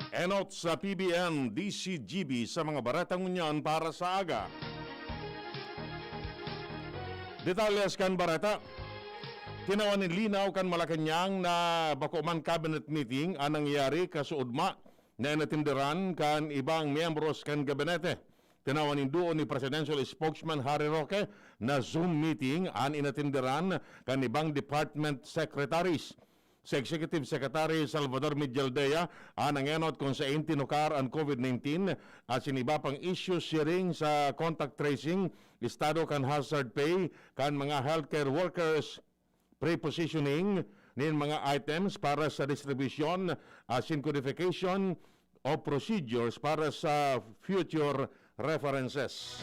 Enot sa PBN, DZGB sa mga baratang unyan para sa aga. Detalyas kan Bareta. Tinawan ni Linaw kan Malacanang na bakuman cabinet meeting ang nangyari kasuudma na inatindiran kan ibang miyembros kan gabinete. Tinawan ni duo ni Presidential Spokesman Harry Roque na Zoom meeting ang inatindiran kan ibang department secretaries. Sa Executive Secretary Salvador Mijaldea nangenot kung sa tinukar ang COVID-19 at siniba pang issues sharing sa contact tracing, estado kan hazard pay, kan mga healthcare workers, pre-positioning nin mga items para sa distribution, codification o procedures para sa future references.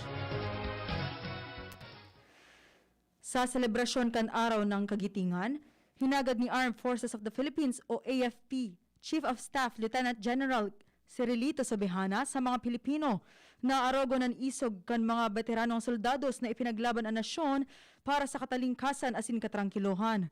Sa selebrasyon kan Araw ng Kagitingan, hinagad ni Armed Forces of the Philippines o AFP Chief of Staff Lieutenant General Cirilito Sobejana sa mga Pilipino na arogo ng isog kan mga veteranong soldados na ipinaglaban ang nasyon para sa katalingkasan asin katrangkilohan.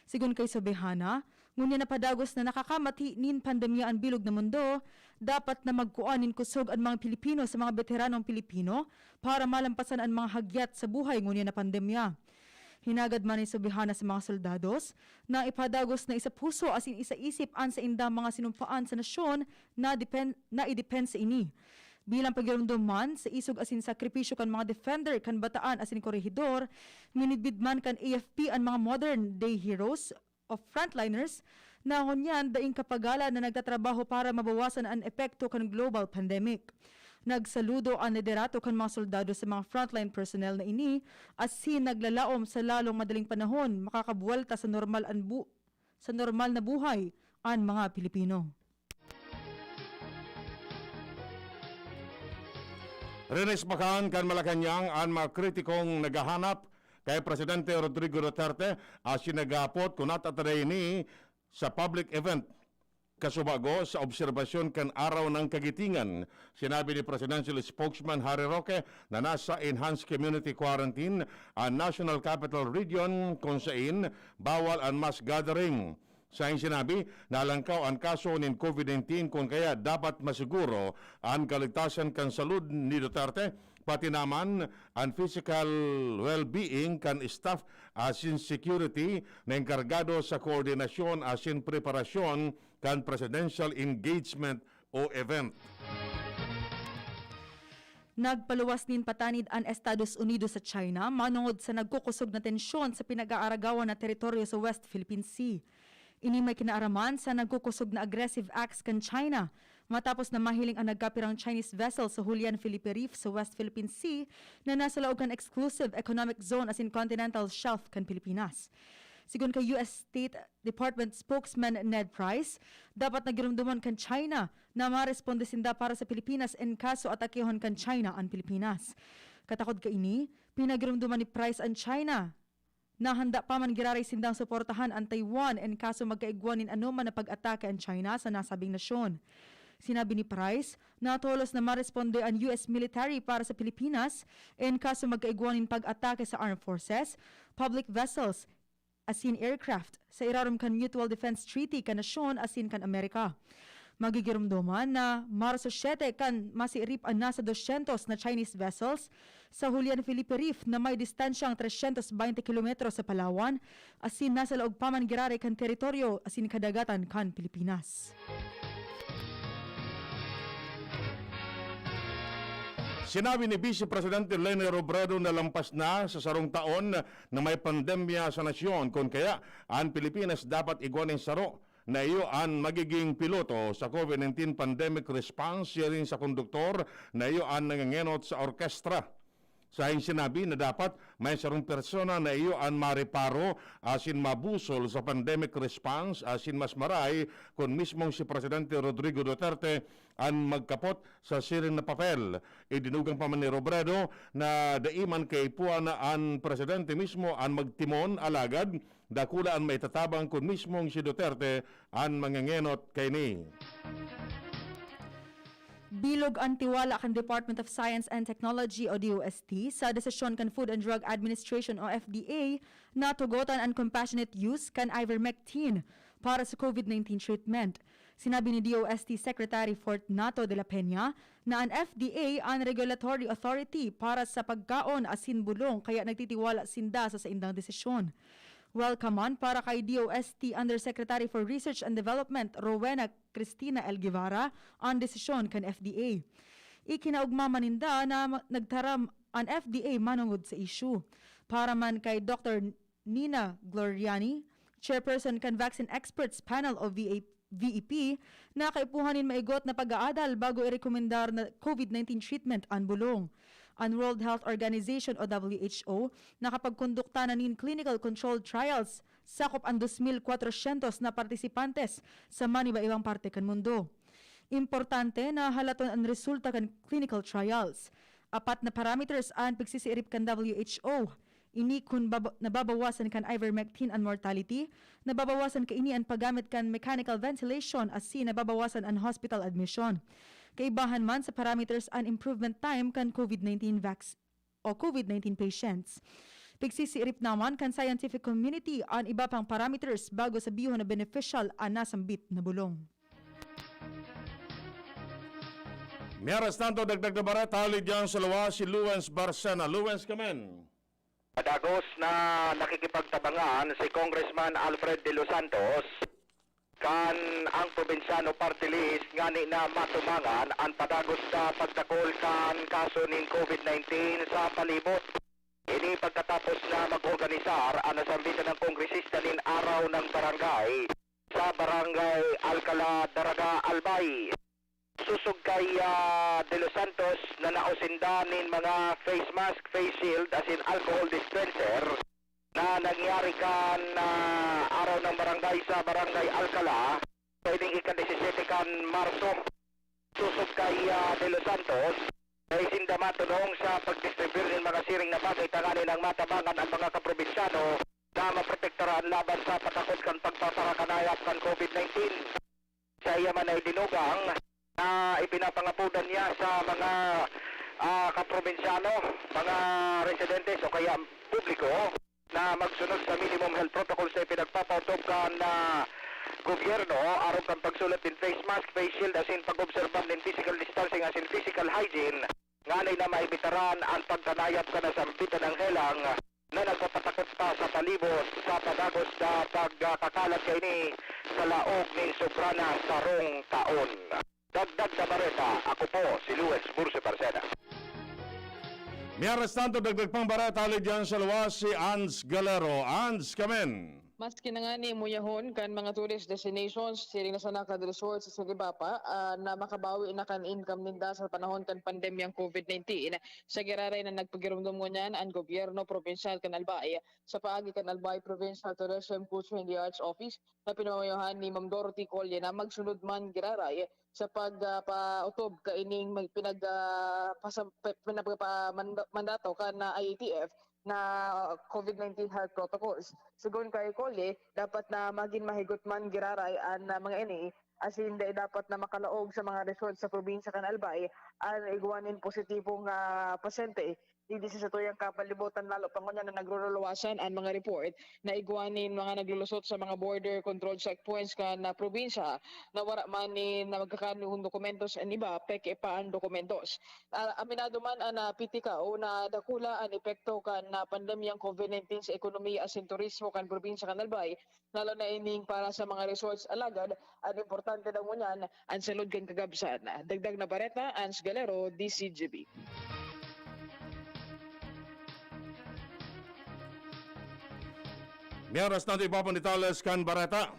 Sigun kay Sobejana, ngunya napadagos na nakakamati nin pandemya ang bilog na mundo, dapat na magkuanin kusog ang mga Pilipino sa mga veteranong Pilipino para malampasan ang mga hagyat sa buhay ngunya na pandemya. Hinagad man ni Sobejana sa mga soldados na ipadagos na isa puso asin isa isip an sa indang mga sinumpaan sa nasyon na idepensa ini. Bilang pagirumduman sa isog asin sakripisyo kan mga defender kan bataan asin korehidor, minidbid man kan AFP ang mga modern day heroes of frontliners na hunyan daing kapagala na nagtatrabaho para mabawasan ang epekto kan global pandemic. Nagsaludo ang liderato kan mga soldado sa mga frontline personnel na ini asin naglalaom sa lalong madaling panahon makakabuwalta sa normal na buhay ang mga Pilipino. Rinis Bacan kan Malacanang ang mga kritikong naghahanap kay Presidente Rodrigo Duterte sinagapot kunat ataday ni sa public event kasubago sa obserbasyon kan Araw ng Kagitingan. Sinabi ni Presidential Spokesman Harry Roque na nasa Enhanced Community Quarantine ang National Capital Region kung saan bawal ang mass gathering. Sa sinabi, nalangkaw ang kaso ng COVID-19 kung kaya dapat masiguro ang kaligtasan kan salud ni Duterte, pati naman ang physical well-being kan staff asin security na enkargado sa koordinasyon asin preparasyon kan presidential engagement o event. Nagpaluwas nin patanid ang Estados Unidos sa China manungod sa nagkukusog na tensyon sa pinag-aaragawan na teritoryo sa West Philippine Sea. Ini may kinaaraman sa nagkukusog na aggressive acts kan China matapos na mahiling ang nagkapirang Chinese vessel sa Julian Felipe Reef sa West Philippine Sea na nasa laog kan exclusive economic zone as in continental shelf kan Pilipinas. Sigun kay US State Department spokesman Ned Price, dapat nagirumduman kan China na maresponde sinda para sa Pilipinas en kaso atakehon kan China ang Pilipinas. Katakod ka ini, pinagirumduman ni Price ang China na handa pa man giraray sindang suportahan ang Taiwan en kaso magkaigwanin anuman na pag-atake ang China sa nasabing nasyon. Sinabi ni Price na tolos na maresponde ang US military para sa Pilipinas en kaso magkaigwanin pag-atake sa armed forces, public vessels, asin aircraft sa irarom kan Mutual Defense Treaty kan nasyon asin kan Amerika. Magigirumduman na Marso 7 kan masirip ang nasa 200 na Chinese vessels sa Julian Felipe Reef na may distansyang 320 kilometro sa Palawan asin nasa laog paman girare kan teritoryo asin kadagatan kan Pilipinas. Sinabi ni Vice Presidente Leni Robredo na lampas na sa sarong taon na may pandemya sa nasyon kung kaya ang Pilipinas dapat igwanin saro na iyo ang magiging piloto sa COVID-19 pandemic response, rin sa konduktor na iyo ang nangangenot sa orkestra. Sa sinabi na dapat may sarong persona na iyo ang mariparo asin mabusol sa pandemic response asin mas maray kung mismong si Presidente Rodrigo Duterte ang magkapot sa siring na papel. Idinugang pa man ni Robredo na daiman kay puan na ang Presidente mismo ang magtimon alagad dakula ang maitatabang kung mismong si Duterte ang mangangenot kay ni. Bilog ang tiwala kan Department of Science and Technology o DOST sa desisyon kan Food and Drug Administration o FDA na tugutan ang compassionate use kan ivermectin para sa COVID-19 treatment. Sinabi ni DOST Secretary Fortunato de la Peña na ang FDA ang regulatory authority para sa pagkaon asin bulong kaya nagtitiwala sinda sa indang desisyon. Welcome on para kay DOST Undersecretary for Research and Development Rowena Cristina L. Guevara ang desisyon kan FDA. Ikinaugma maninda na nagtaram ang FDA manungod sa issue. Para man kay Dr. Nina Gloriani, Chairperson kan Vaccine Experts Panel o VEP, na kaipuhanin maigot na pag-aadal bago irekomendar na COVID-19 treatment ang bulong. Ang World Health Organization o WHO nakapagkondukta na nin clinical controlled trials sakop ang 2,400 na partisipantes sa maniba-ibang parte kan mundo. Importante na halaton ang resulta kan clinical trials. 4 na parameters ang pagsisiirip kan WHO. Ini kun nababawasan kan ivermectin and mortality, nababawasan ka ini ang paggamit kan mechanical ventilation as nababawasan ang hospital admission. Kaibahan man sa parameters ang improvement time kan COVID-19 COVID-19 patients. Pagsisiirip naman kan scientific community ang iba pang parameters bago sabihin na beneficial ang nasambit na bulong. Miyaras tanto dagdag na Bareta, lidyan sa lawas si Luwens Barsena. Luwens, kamen. Padagos na nakikipagtabangan si Congressman Alfred de los Santos kan ang probinsyano party list ngani na matumangan ang padagos na pagdakol kan kaso ng COVID-19 sa palibot. Ini pagkatapos na mag-organisar ang nasambitan ng kongresista nin araw ng barangay sa barangay Alcala, Daraga, Albay. Susog kay De Los Santos na nausinda nin mga face mask, face shield as in alcohol dispenser na nangyari kan araw ng barangay sa barangay Alcala pwedeng ika-17 kan Marso. Susog kay De Los Santos ay sinda matulong sa pagdistribute ng mga siring na bagay tanganin ng matabangan ang mga kaprobinsyano na maprotektaran laban sa patakot kan pagpaparakanayap kan COVID-19. Sa iya man ay dinugang na ipinapangapunan niya sa mga kaprobinsyano, mga residentes o kaya publiko na magsunod sa minimum health protocols na pinagpapautob kan gobyerno aron kang pagsulat din face mask, face shield as in pag-obserban din physical distancing as in physical hygiene nganay na maibitaran ang pagkanayap ka na sampitan ng helang na nagpapatakot pa sa palibot sa padagos na pagkakalat kay ni sa laog ni sobrana sarong taon. Dagdag na Bareta, ako po si Luis Burse Parcena. Miyaras tanto dagdag pang Bareta, lidyan sa lawas si Ans Galero. Ans, kamen. Maski na nga ni muyahon kan mga tourist destinations, siring na sana ka resort sa Silibapa na makabawi na kan income ninda sa panahon kan pandemyang COVID-19. Sa giraray na nagpagirumdum mo niyan ang gobyerno provincial kan Albay sa paagi kan Albay Provincial Tourism, Culture and the Arts Office na pinamayahan ni Ma'am Dorothy Colye na magsunod man giraray sa pagpautob kaining pinagpamandato kan na IATF na COVID-19 health protocols. Sigon kay Colye, dapat na maging mahigot man giraray ang mga ini as in dapat na makalaog sa mga resort sa probinsya kan Albay ang igwanin positibong pasyente. Hindi sa tuyang kapalibutan lalo pang na nagrululawasan ang mga report na igwanin mga naglulusot sa mga border control checkpoints kan na probinsya na wala man ni na magkakanuhong dokumentos ang iba peke pa ang dokumentos. Aminado man ang pitika o na dakula ang epekto kan na pandemyang COVID-19 sa ekonomiya as in turismo kan probinsya kan Albay lalo na ining para sa mga resorts alagad ang importante daw mo niyan ang salud kan kagabsan. Dagdag na Bareta, Ans Galero, DZGB. Miyaras natin ipapanitales kan Bareta.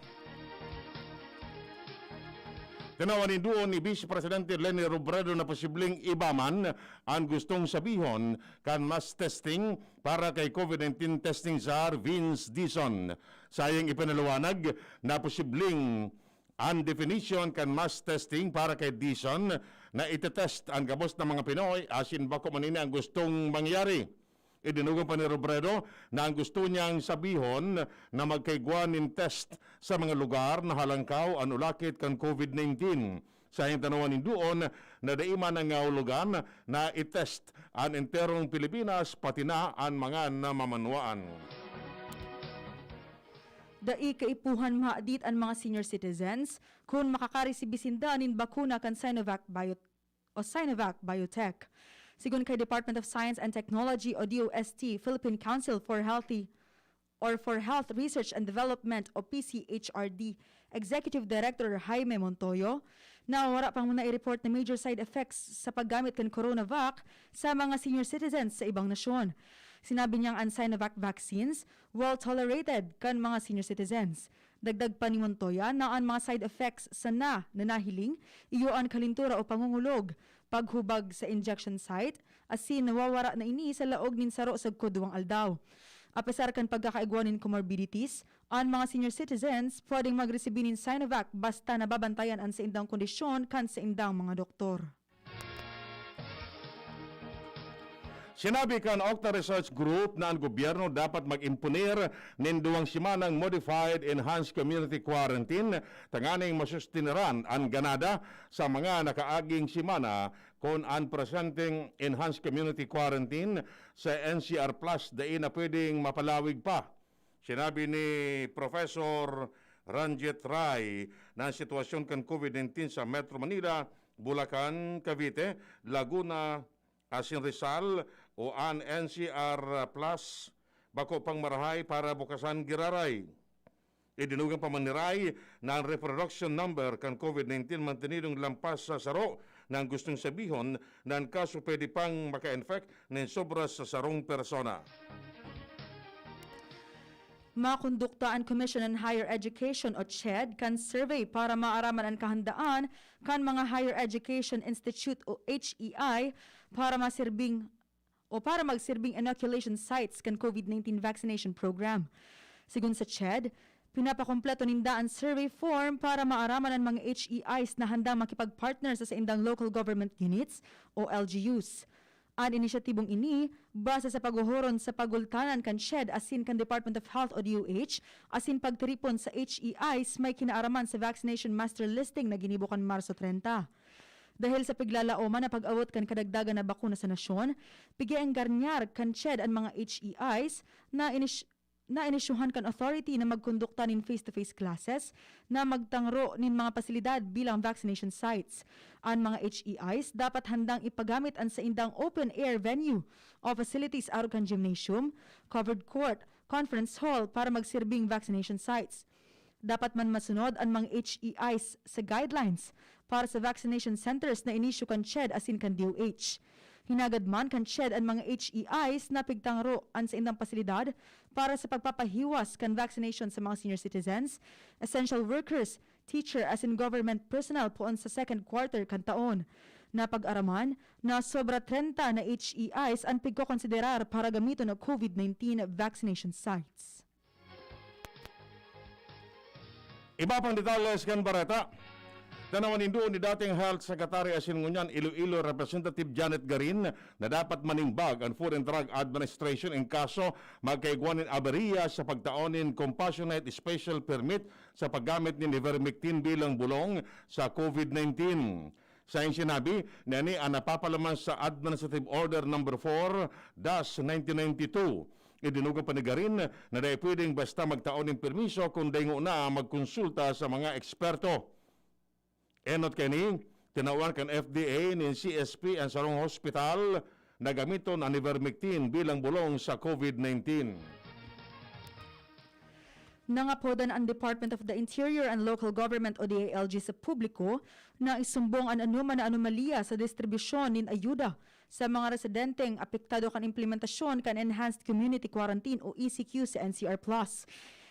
Tinawanin doon ni Vice Presidente Leni Robredo na posibleng ibaman ang gustong sabihon kan mass testing para kay COVID-19 testing sa Vince Dizon. Sayang ipinaliwanag na posibleng ang definition kan mass testing para kay Dizon na itetest ang gabos ng mga Pinoy asin bako manini ang gustong mangyari. Idinugang pa ni Robredo na ang gusto niyang sabihon na magkaigwanin test sa mga lugar na halangkaw ang ulakit kan COVID-19. Sa iyong tanawanin doon na daiman ang ngaulugan na itest ang enterong Pilipinas pati na ang mga namamanuan. Dai kaipuhan maadit ang mga senior citizens kung makakaresibisinde nin bakuna kan Sinovac Biotech. Sigun kay Department of Science and Technology o DOST, Philippine Council for Health Research and Development o PCHRD, Executive Director Jaime Montoyo, na wala pang muna i-report na major side effects sa paggamit kan Coronavac sa mga senior citizens sa ibang nasyon. Sinabi niyang ang Sinovac vaccines well tolerated kan mga senior citizens. Dagdag pa ni Montoya na ang mga side effects sa nanahiling, iyoan kalintura o pangungulog, paghubag sa injection site, asin nawawara na ini sa laog nin saro sa kodwang aldaw. Apesar kan pagkakaigwanin comorbidities, ang mga senior citizens pwedeng magresibinin Sinovac basta nababantayan ang sa indang kondisyon kan sa indang mga doktor. Sinabi kan Octa Research Group na ang gobyerno dapat mag-impunir nin 2 simanang modified enhanced community quarantine tanganing masustineran ang ganada sa mga nakaaging simana kung ang presenting enhanced community quarantine sa NCR Plus dai na pwedeng mapalawig pa. Sinabi ni Professor Ranjit Rai na ang sitwasyon kan COVID-19 sa Metro Manila, Bulacan, Cavite, Laguna, asin Rizal o an NCR Plus bako pang marahay para bukasan giraray. Idinugang pamaniray na ang reproduction number kan COVID-19 mantinidong lampas sa saro na ang gustong sabihon na ang kaso pwede pang maka-infect ng sobra sa sarong persona. Makonduktaan Commission on Higher Education o CHED kan survey para maaraman ang kahandaan kan mga Higher Education Institute o HEI para magsirbing inoculation sites kan COVID-19 vaccination program. Sigun sa CHED, pinapakompleto ninda ang survey form para maaraman ang mga HEIs na handang makipag-partner sa indang local government units o LGUs. Ang inisyatibong ini, base sa paghuhuron sa pagultanan kan CHED asin kan Department of Health o DOH, asin pagtiripon sa HEIs may kinaaraman sa vaccination master listing na ginibukan Marso 30. Dahil sa piglalaoman na pag-awot kan kadagdagan na bakuna sa nasyon, pigiang garnyar kan CHED ang mga HEIs na inisyuhan kan authority na magkondukta nin face-to-face classes na magtangro nin mga pasilidad bilang vaccination sites. Ang mga HEIs dapat handang ipagamit ang sa indang open-air venue o facilities araw kan gymnasium, covered court, conference hall para magsirbing vaccination sites. Dapat man masunod ang mga HEIs sa guidelines para sa vaccination centers na inisyu kan CHED asin kan DOH. Hinagad man kan CHED ang mga HEIs na pigtangro ang sa indang pasilidad para sa pagpapahiwas kan vaccination sa mga senior citizens, essential workers, teacher as in government personnel poon sa second quarter kan taon. Napag-araman na sobra 30 na HEIs ang pigkokonsiderar para gamiton ng COVID-19 vaccination sites. Iba pang detalles kan Bareta. Tanawan doon ni dating Health Secretary asin ngunyan Iloilo Representative Janet Garin na dapat manimbag ang Food and Drug Administration in kaso magkaigwanin aberiya sa pagtaonin compassionate special permit sa paggamit ni ivermectin bilang bulong sa COVID-19. Sa iyong sinabi, nani ang napapalaman sa Administrative Order No. 4-1992. Idinugang pa ni Garin na dahil pwedeng basta magtaon ng permiso kung dahi na magkonsulta sa mga eksperto. Enot kani, tinawan kan FDA ni CSP ang sarong hospital na gamiton ang ivermectin bilang bulong sa COVID-19. Nangapodan ang Department of the Interior and Local Government o DILG sa publiko na isumbong ang anuman na anomalya sa distribusyon nin ayuda sa mga residenteng apektado kan implementasyon kan Enhanced Community Quarantine o ECQ sa NCR Plus.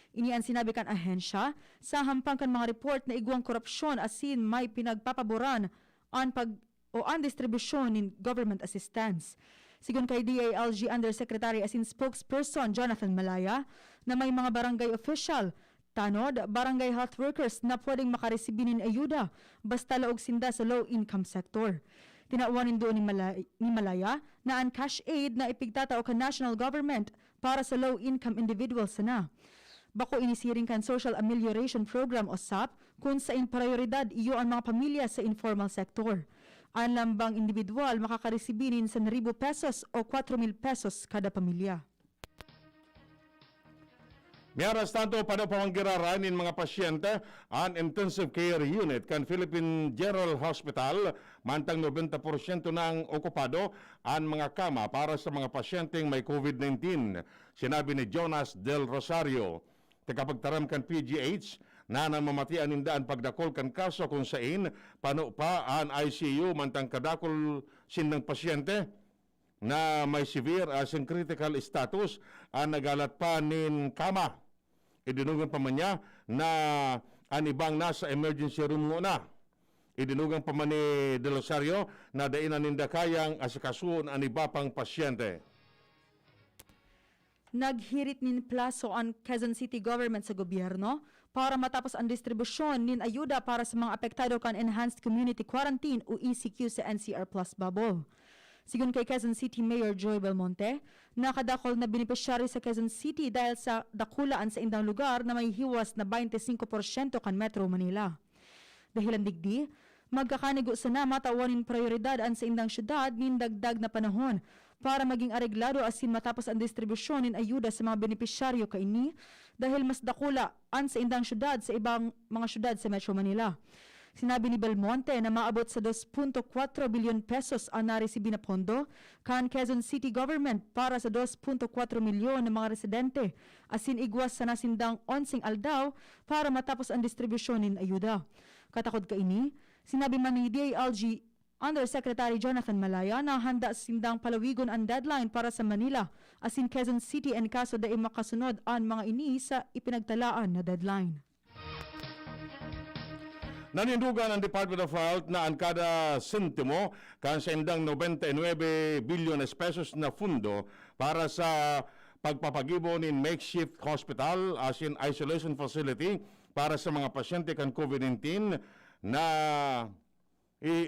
Ini ang sinabi kan ahensya sa hampang kan mga report na igwang korupsyon asin may pinagpapaboran ang distribusyon nin government assistance. Sigun kay DILG Undersecretary asin spokesperson Jonathan Malaya na may mga barangay official, tanod, barangay health workers na pwedeng makaresibin ng ayuda basta laog sinda sa low-income sector. Tinawanin doon ni Malaya na ang cash aid na ipigtatao ka national government para sa low-income individuals na. Bako inisiring kan Social Amelioration Program o SAP kung sa prioridad iyo ang mga pamilya sa informal sector. Ang lambang individual makakaresibinin sa 1,000 pesos o 4,000 pesos kada pamilya. Miaras tanto pamaggiraran in mga pasyente an intensive care unit kan Philippine General Hospital mantang 90% ng okupado ang mga kama para sa mga pasyenteng may COVID-19. Sinabi ni Jonas Del Rosario, tagapagtaram kan PGH na namamatian nindaan pagdakol kan kaso kung sain pano pa ang ICU mantang kadakol sinang pasyente na may severe as in critical status ang nagalat pa nin kama. Idinugan pa man niya na ang ibang nasa emergency room muna. Idinugan pa man ni De Rosario na dainan ninda kayang asikasuon ang iba pang pasyente. Naghirit nin plaso ang Quezon City government sa gobyerno para matapos ang distribusyon nin ayuda para sa mga apektado kan Enhanced Community Quarantine o ECQ sa NCR Plus bubble. Sigun kay Quezon City Mayor Joy Belmonte, nakadakol na benepisyaryo sa Quezon City dahil sa dakulaan sa indang lugar na may hiwas na 25% kan Metro Manila. Dahil ang digdi, magkakanigo sana matawanin prioridad ang sa indang syudad nin dagdag na panahon para maging areglado asin matapos ang distribusyon nin ayuda sa mga benepisyaryo kaini dahil mas dakula ang sa indang syudad sa ibang mga syudad sa Metro Manila. Sinabi ni Belmonte na maabot sa 2.4 bilyon pesos ang naresibi na pondo kan Quezon City Government para sa 2.4 milyon ng mga residente asin igwas sa nasindang 11 aldaw para matapos ang distribusyon ng ayuda. Katakod kaini, sinabi man ni DILG Undersecretary Jonathan Malaya na handa sindang palawigon ang deadline para sa Manila asin Quezon City en kaso da makasunod ang mga ini sa ipinagtalaan na deadline. Nanindugan ang Department of Health na ang kada sentimo kan sa indang 99 bilyon pesos na fundo para sa pagpapagibo ng makeshift hospital as in isolation facility para sa mga pasyente kan COVID-19 na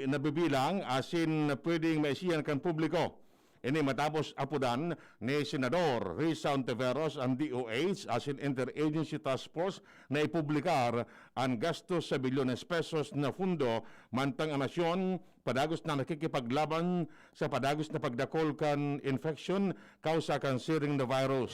nabibilang as in pwedeng maisiyan kan publiko. Ini matapos apudan ni Senador Risa Ontiveros ang DOH as in Interagency Task Force na ipublikar ang gastos sa bilyones pesos na fundo mantang ang nasyon padagos na nakikipaglaban sa padagos na pagdakol kan infection kausa kan siring na virus.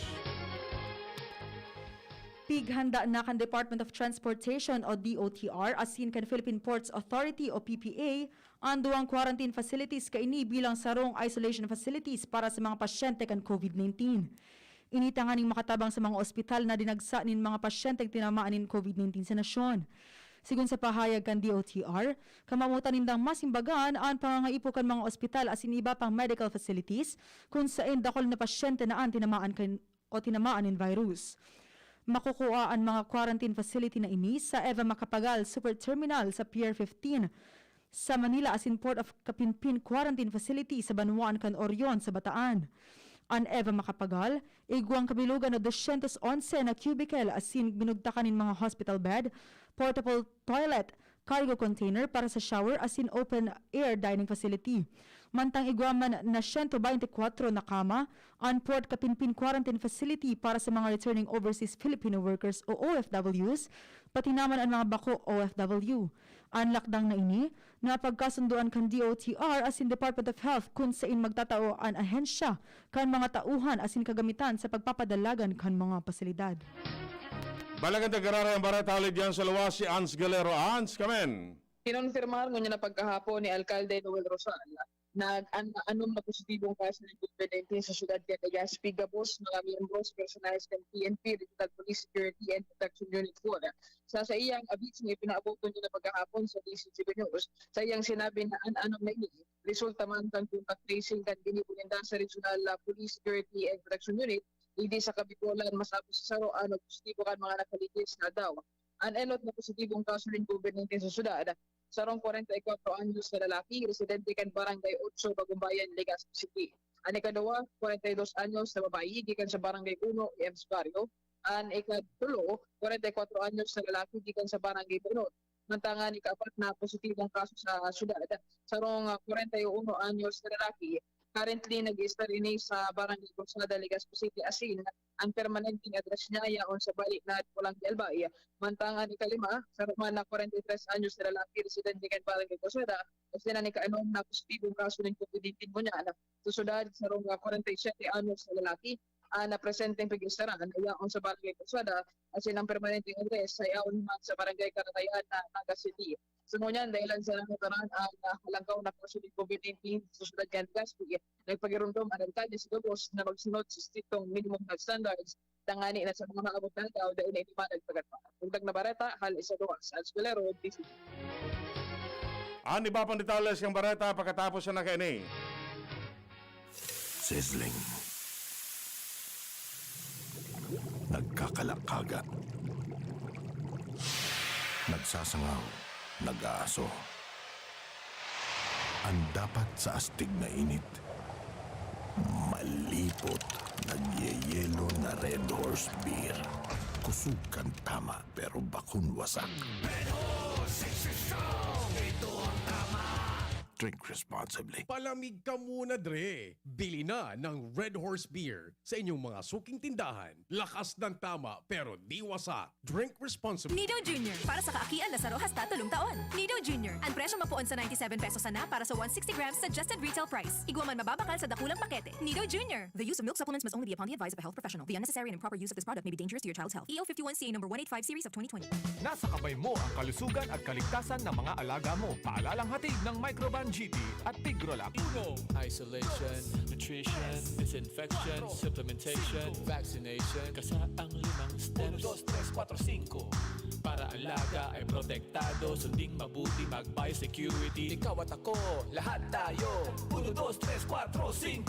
Pighanda na kan Department of Transportation o DOTR asin kan Philippine Ports Authority o PPA ang duwang quarantine facilities kaini bilang sarong isolation facilities para sa mga pasyente kan COVID-19. Initanganing makatabang sa mga ospital na dinagsa nin mga pasyenteng tinamaan nin COVID-19 sa nasyon. Sigun sa pahayag kan DOTR, kamamutan nindang masimbagan ang pangangaipo kan mga ospital asin iba pang medical facilities kung saan dakol na pasyente na ang tinamaan nin virus. Makukuha ang mga quarantine facility na ini sa Eva Macapagal Super Terminal sa Pier 15 sa Manila asin Port of Kapinpin Quarantine Facility sa Banwaan kan Orion sa Bataan. Ang Eva Macapagal, iguang kabilugan na 211 na cubicle asin binugtakan ng mga hospital bed, portable toilet, cargo container para sa shower asin open air dining facility. Mantang iguaman na 124 na kama ang Port Kapinpin Quarantine Facility para sa mga returning overseas Filipino workers o OFWs, pati naman ang mga bako OFW. Ang lakdang na ini, napagkasunduan kan DOTR asin Department of Health kung saan magtatao ang ahensya kan mga tauhan asin kagamitan sa pagpapadalagan kan mga pasilidad. Balagan tagarara ang Bareta ulit dyan sa luwas si Ans Galero. Ans, kamen! Kinonfirmar ngunyan na pagkahapon ni Alcalde Noel Rosal nag-anom na positibong kaso ng COVID-19 sa syudad kay Legazpi Gabos, mga miyembros personalis ng PNP, Regional Police Security and Protection Unit 4. Sa iyang abis nga ipinaabot niya na pagkahapon sa DZGB News, sa iyang sinabi na anom na ini, resulta man kang contact tracing kan ginibuninda sa Regional Police Security and Protection Unit, hindi sa Kabikolan masapos sa saroan o positibo kan mga nakaligis na daw. An-enot na positibong kaso ng COVID-19 sa syudad, sarong 44 anyos na lalaki, residente kan Barangay 8, Bagumbayan, Legazpi City. Ang ikadawa, 42 anyos na babae, gikan sa Barangay 1, EMS Barrio. Ang ikatulo, 44 anyos na lalaki, gikan sa Barangay Bunot. Mantangan ikapat na positibong kaso sa syudad, sarong 41 anyos na lalaki, currently nag-i-stay sa Barangay Corsada, Legazpi City, asin ang permanenteng address niya yaon sa balik na Pulang Albay. Mantangan ikalima, sa Roman na 43 anyos na lalaki, residente kan Barangay Corsada, kasi na ikaanom na positibong kaso ng COVID-19 mo niya. Susunod sa Roma 47 anyos na lalaki, na presenteng pag-istaran ayaon sa barangay Kusada as in ang permanenteng address ayaon man sa barangay Karatayan na Naga City. So ngunyan dahilan sa nakataran ang halanggaw na kasunod COVID-19 sa syudad ng Gaspi, nagpagirundom ang alkalde sa Gabos na magsunod sa striktong minimum health standards tangani na sa mga maabot na tao dahil na iniman nagpagatpa. Tugtag na Bareta, hal isa duwas. Al Scolero, DC. Ani ba pang detalles kang Bareta pagkatapos siya na kaini? Sizzling. Nagkakalakaga. Nagsasangaw. Nag-aaso. Ang dapat sa astig na init, malipot, nagyeyelo na Red Horse Beer. Kusog kang tama pero bakun wasak. Red Horse, ito ang tama. Drink responsibly. Palamig ka muna, Dre. Bili na ng Red Horse Beer sa inyong mga suking tindahan. Lakas ng tama pero di wasak. Drink responsibly. Nido Jr. Para sa kaakian na saro hasta 3 taon. Nido Jr. Ang presyo mapuon sa 97 pesos na para sa 160 grams suggested retail price. Igwa man mababakal sa dakulang pakete. Nido Jr. The use of milk supplements must only be upon the advice of a health professional. The unnecessary and improper use of this product may be dangerous to your child's health. EO 51CA number 185 series of 2020. Nasa kamay mo ang kalusugan at kaligtasan ng mga alaga mo. Paalalang hatid ng Microban GT at Tigrolac. Isolation, nutrition, disinfection, supplementation, vaccination. Kasaang 5 steps. 1, 2, 3, 4, 5. Para alaga ay protektado, sunding mabuti, mag-biosecurity. Ikaw at ako, lahat tayo. 1, 2, 3, 4, 5.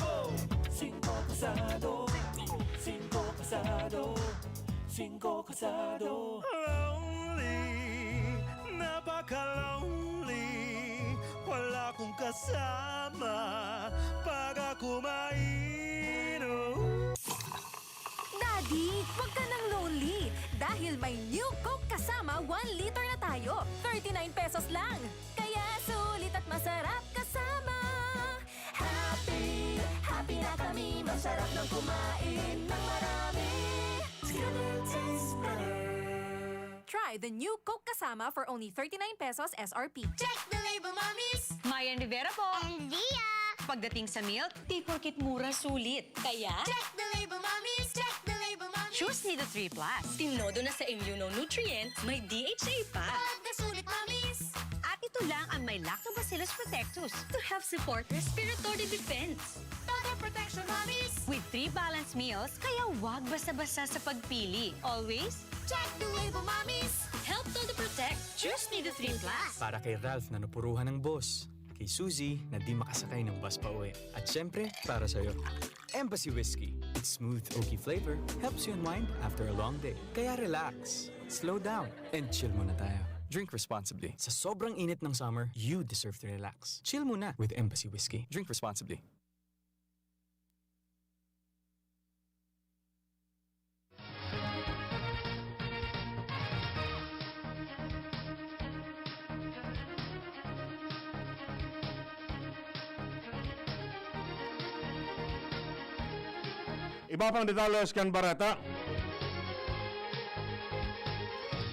5 kasado. 5 kasado. 5 kasado. Lonely, napaka-lonely. Wala akong kasama pag ako mainom. Daddy, wag ka nang lonely. Dahil may new Coke kasama 1 liter na tayo. 39 pesos lang. Kaya sulit at masarap kasama. Happy, happy na kami. Masarap ng kumain ng marami. Still tastes better. Try the new Coke kasama for only 39 pesos SRP. Check the label, mommies! Mayan Rivera po. And Dia! Pagdating sa milk, di porkit mura sulit. Kaya, Check the label, mommies! Check the label, mommies! choose Nido 3 Plus. Tinodo na sa immunonutrient, may DHA pa. Pag nasulit, mommies! At ito lang ang may Lactobacillus protectus to help support respiratory defense. Total protection, mommies! With 3 balanced meals, kaya wag basta-basta sa pagpili. Always, Check the label, mommies! help to protect. Choose Nido 3 Plus. Para kay Ralph na napuruhan ng boss. Kay Suzy na di makasakay ng bus pa uwi. At syempre, para sa'yo. Embassy Whiskey. Its smooth, oaky flavor helps you unwind after a long day. Kaya relax, slow down, and chill muna tayo. Drink responsibly. Sa sobrang init ng summer, you deserve to relax. Chill muna with Embassy Whiskey. Drink responsibly. Iba pang detalles kan Bareta.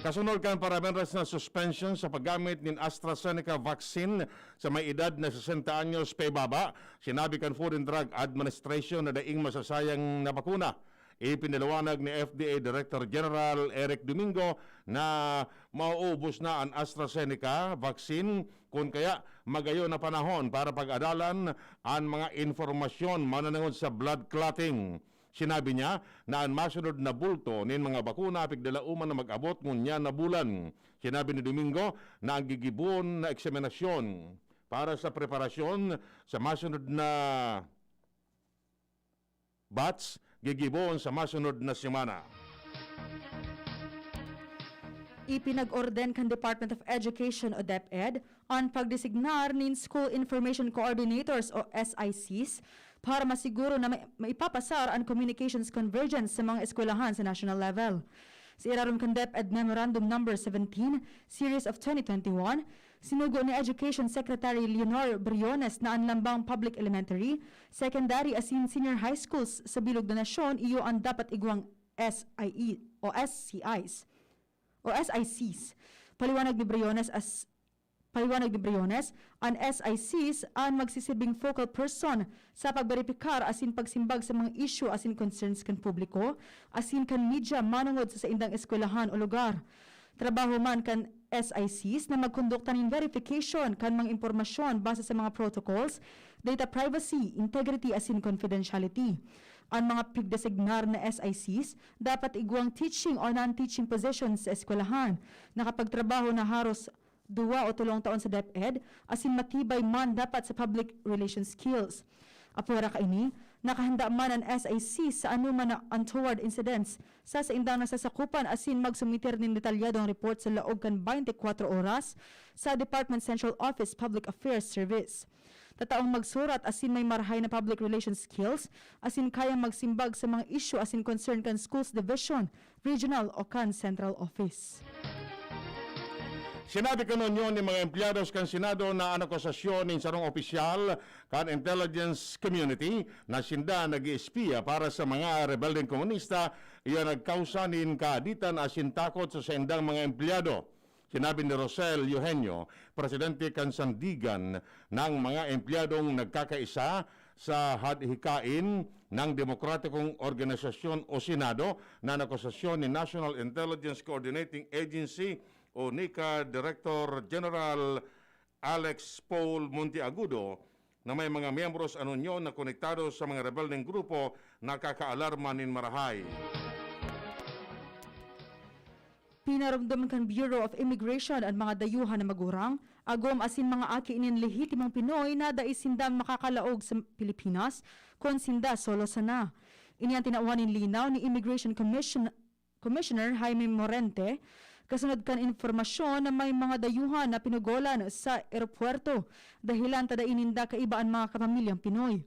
Kasunod kan parameters na suspension sa paggamit ng AstraZeneca vaccine sa may edad na 60 anyos pa ibaba, sinabi kan Food and Drug Administration na daing masasayang na bakuna. Ipinaliwanag ni FDA Director General Eric Domingo na mauubos na ang AstraZeneca vaccine kung kaya magayo na panahon para pag-adalan ang mga informasyon mananangod sa blood clotting. Sinabi niya na ang masunod na bulto nin mga bakuna pigdalauman na mag-abot ngunya na bulan. Sinabi ni Domingo na ang gigibon na eksaminasyon para sa preparasyon sa masunod na batch gigibon sa masunod na semana. Ipinag-orden kan Department of Education o DepEd ang pagdesignar nin School Information Coordinators o SICs para masiguro na maipapasar ang communications convergence sa mga eskwelahan sa national level. Sa iraron kan DepEd Memorandum No. 17, Series of 2021, sinugo ni Education Secretary Leonor Briones na ang lambang public elementary, secondary asin senior high schools sa bilog na nasyon iyo ang dapat igwang SIE o SCIs o SICs. Paliwanag ni Briones as Paliwanag ni Briones, ang SICs ang magsisilbing focal person sa pagberipikar asin pagsimbag sa mga issue asin concerns kan publiko, asin kan media manungod sa indang eskwelahan o lugar. Trabaho man kan SICs na magkondukta ng verification kan mga impormasyon base sa mga protocols, data privacy, integrity asin confidentiality. Ang mga pigdesignar na SICs dapat iguang teaching o non-teaching positions sa eskwelahan. Nakapagtrabaho na haros 2 o 3 taon sa DepEd, asin matibay man dapat sa public relations skills. Apura kaini, nakahanda man ang SIC sa anuman na untoward incidents sa indang nasasakupan asin magsumitir ng detalyadong report sa laog kan 24 oras sa Department Central Office Public Affairs Service. Tataong magsurat asin may marhay na public relations skills asin kayang magsimbag sa mga issue asin concern kan schools division, regional o kan central office. Sinabi kanon yun ni mga empleados kan Senado na ang akusasyon ng sarong opisyal kan intelligence community na sinda nag-espiya para sa mga rebeldeng komunista iya nagkausanin kaaditan asin takot sa sendang mga empleyado. Sinabi ni Rosel Eugenio, presidente kan sandigan ng mga empleyadong nagkakaisa sa hadhikain ng Demokratikong Organisasyon o Senado na nakusasyon ni National Intelligence Coordinating Agency o NICA Director General Alex Paul Monteagudo na may mga miyembros anunyo na konektado sa mga rebeldeng grupo na kakaalarma nin marahay. Pinaramdaman kan Bureau of Immigration ang mga dayuhan na magurang, agom asin mga aki inin lehitimong Pinoy na dai sindang makakalaog sa Pilipinas kung sinda solo sana. Ini ang tinawanin linaw ni Immigration Commissioner Jaime Morente, kasunod kan informasyon na may mga dayuhan na pinugolan sa eropuerto dahilan tada ininda kaiba ang mga kapamilyang Pinoy.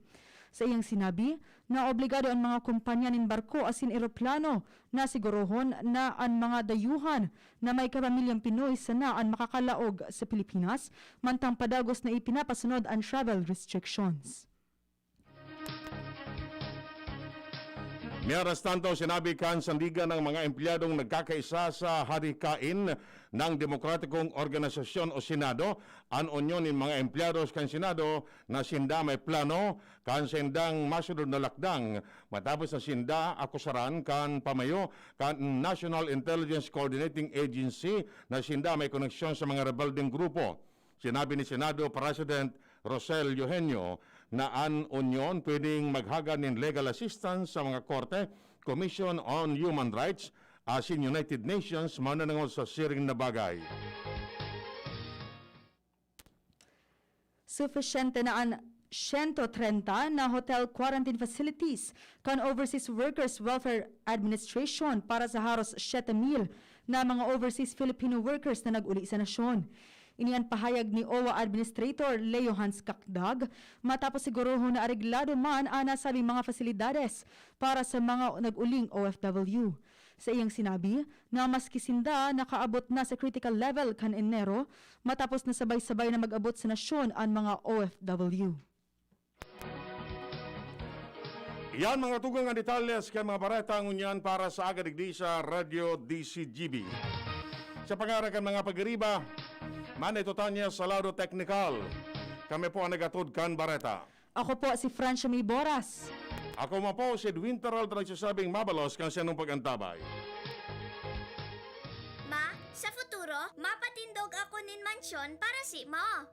Sa iyang sinabi, na obligado ang mga kumpanya ng barko asin eroplano na sigurohon na ang mga dayuhan na may kapamilyang Pinoy sana ang makakalaog sa Pilipinas mantang padagos na ipinapasunod ang travel restrictions. Mientras tanto, sinabi kan sandigan ng mga empleyadong nagkakaisa sa hadikain ng Demokratikong Organisasyon o Senado, ang unyon ng mga empleyados kan Senado na sinda may plano kan sindang masunod na lakdang matapos na sinda akusaran kan pamayo kan National Intelligence Coordinating Agency na sinda may koneksyon sa mga rebeldeng grupo. Sinabi ni Senado President Rosel Eugenio na ang Union pwedeng maghaga ng legal assistance sa mga korte, Commission on Human Rights, asin United Nations mananangol sa siring na bagay. Sufficiente na ang 130 na hotel quarantine facilities kan Overseas Workers Welfare Administration para sa haros 7,000 na mga overseas Filipino workers na nag-uli sa nasyon. Iniyan pahayag ni OWA Administrator Leo Hans Kakdag matapos sigurohon na areglado man ana sa mga fasilidades para sa mga nag-uling OFW. Sa iyang sinabi na maski sinda nakaabot na sa critical level kan Enero matapos na sabay-sabay na mag-abot sa nasyon ang mga OFW. Yan mga tugang ang detalles kay mga Bareta ngunyan para sa agadigdi sa Radio DZGB. Sa pangarakan mga pagiriba, manay totanya sa lado technical. Kami po ang nagatod kan Bareta. Ako po si Francia may Borras. Ako mo po si Edwin Peralta nagsasabing mabalos kang siya nung pagantabay. Ma, sa futuro, mapatindog ako nin mansyon para si mo.